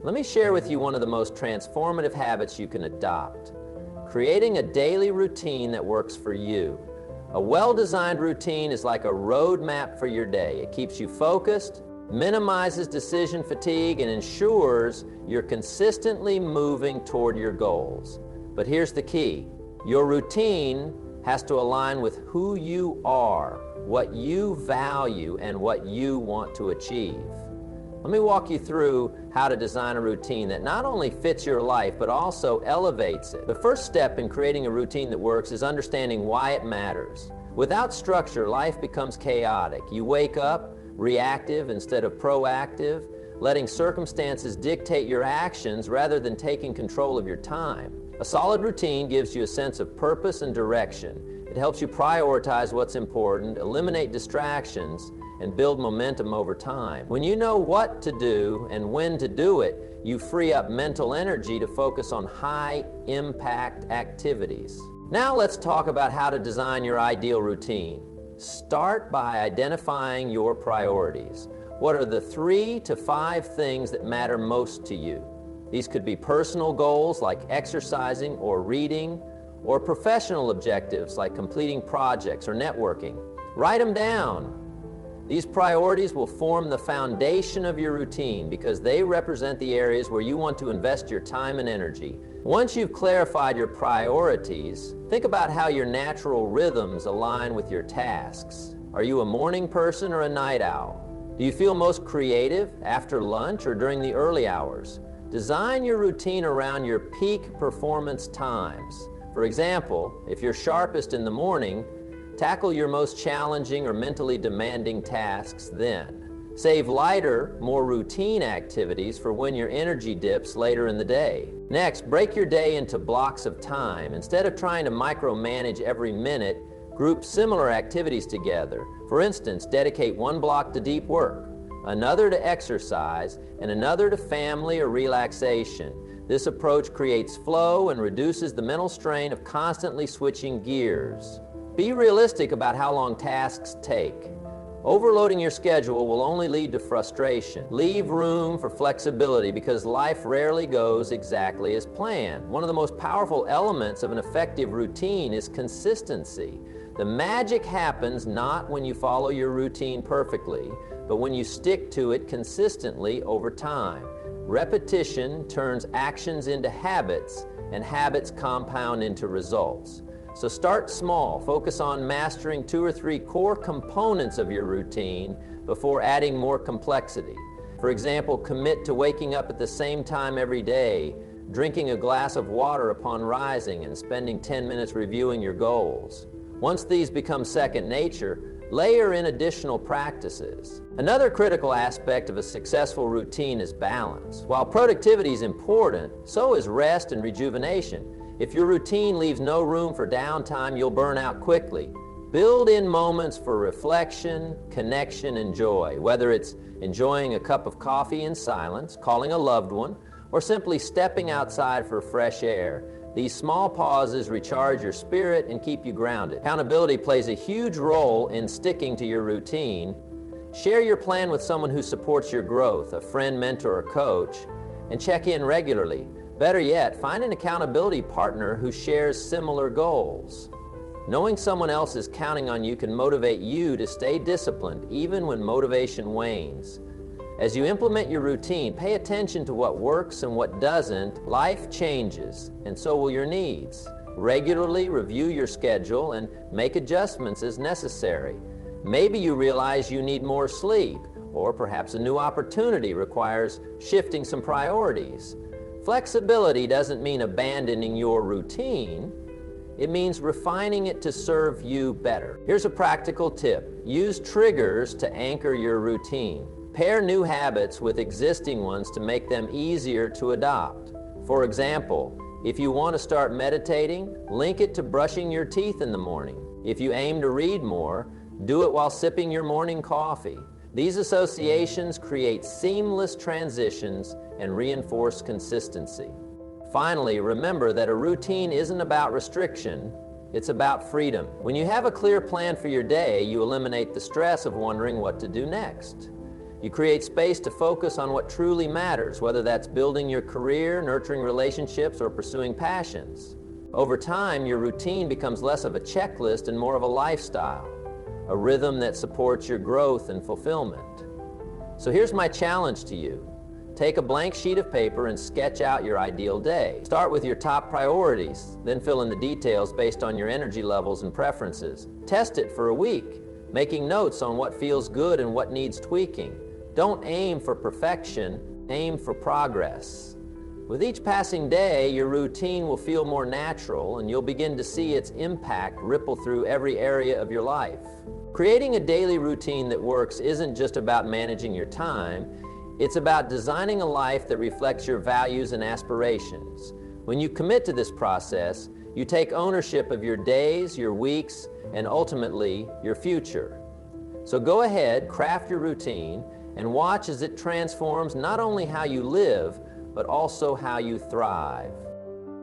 Let me share with you one of the most transformative habits you can adopt. Creating a daily routine that works for you. A well-designed routine is like a roadmap for your day. It keeps you focused, minimizes decision fatigue, and ensures you're consistently moving toward your goals. But here's the key. Your routine has to align with who you are, what you value, and what you want to achieve. Let me walk you through how to design a routine that not only fits your life, but also elevates it. The first step in creating a routine that works is understanding why it matters. Without structure, life becomes chaotic. You wake up reactive instead of proactive, letting circumstances dictate your actions rather than taking control of your time. A solid routine gives you a sense of purpose and direction. It helps you prioritize what's important, eliminate distractions, and build momentum over time. When you know what to do and when to do it, you free up mental energy to focus on high-impact activities. Now let's talk about how to design your ideal routine. Start by identifying your priorities. What are the 3 to 5 things that matter most to you? These could be personal goals like exercising or reading, or professional objectives like completing projects or networking. Write them down. These priorities will form the foundation of your routine because they represent the areas where you want to invest your time and energy. Once you've clarified your priorities, think about how your natural rhythms align with your tasks. Are you a morning person or a night owl? Do you feel most creative after lunch or during the early hours? Design your routine around your peak performance times. For example, if you're sharpest in the morning, tackle your most challenging or mentally demanding tasks then. Save lighter, more routine activities for when your energy dips later in the day. Next, break your day into blocks of time. Instead of trying to micromanage every minute, group similar activities together. For instance, dedicate one block to deep work, another to exercise, and another to family or relaxation. This approach creates flow and reduces the mental strain of constantly switching gears. Be realistic about how long tasks take. Overloading your schedule will only lead to frustration. Leave room for flexibility because life rarely goes exactly as planned. One of the most powerful elements of an effective routine is consistency. The magic happens not when you follow your routine perfectly, but when you stick to it consistently over time. Repetition turns actions into habits, and habits compound into results. So start small. Focus on mastering 2 or 3 core components of your routine before adding more complexity. For example, commit to waking up at the same time every day, drinking a glass of water upon rising, and spending 10 minutes reviewing your goals. Once these become second nature, layer in additional practices. Another critical aspect of a successful routine is balance. While productivity is important, so is rest and rejuvenation. If your routine leaves no room for downtime, you'll burn out quickly. Build in moments for reflection, connection, and joy, whether it's enjoying a cup of coffee in silence, calling a loved one, or simply stepping outside for fresh air. These small pauses recharge your spirit and keep you grounded. Accountability plays a huge role in sticking to your routine. Share your plan with someone who supports your growth, a friend, mentor, or coach, and check in regularly. Better yet, find an accountability partner who shares similar goals. Knowing someone else is counting on you can motivate you to stay disciplined even when motivation wanes. As you implement your routine, pay attention to what works and what doesn't. Life changes, and so will your needs. Regularly review your schedule and make adjustments as necessary. Maybe you realize you need more sleep, or perhaps a new opportunity requires shifting some priorities. Flexibility doesn't mean abandoning your routine. It means refining it to serve you better. Here's a practical tip. Use triggers to anchor your routine. Pair new habits with existing ones to make them easier to adopt. For example, if you want to start meditating, link it to brushing your teeth in the morning. If you aim to read more, do it while sipping your morning coffee. These associations create seamless transitions and reinforce consistency. Finally, remember that a routine isn't about restriction, it's about freedom. When you have a clear plan for your day, you eliminate the stress of wondering what to do next. You create space to focus on what truly matters, whether that's building your career, nurturing relationships, or pursuing passions. Over time, your routine becomes less of a checklist and more of a lifestyle, a rhythm that supports your growth and fulfillment. So here's my challenge to you. Take a blank sheet of paper and sketch out your ideal day. Start with your top priorities, then fill in the details based on your energy levels and preferences. Test it for a week, making notes on what feels good and what needs tweaking. Don't aim for perfection, aim for progress. With each passing day, your routine will feel more natural and you'll begin to see its impact ripple through every area of your life. Creating a daily routine that works isn't just about managing your time, it's about designing a life that reflects your values and aspirations. When you commit to this process, you take ownership of your days, your weeks, and ultimately, your future. So go ahead, craft your routine, and watch as it transforms not only how you live, but also how you thrive.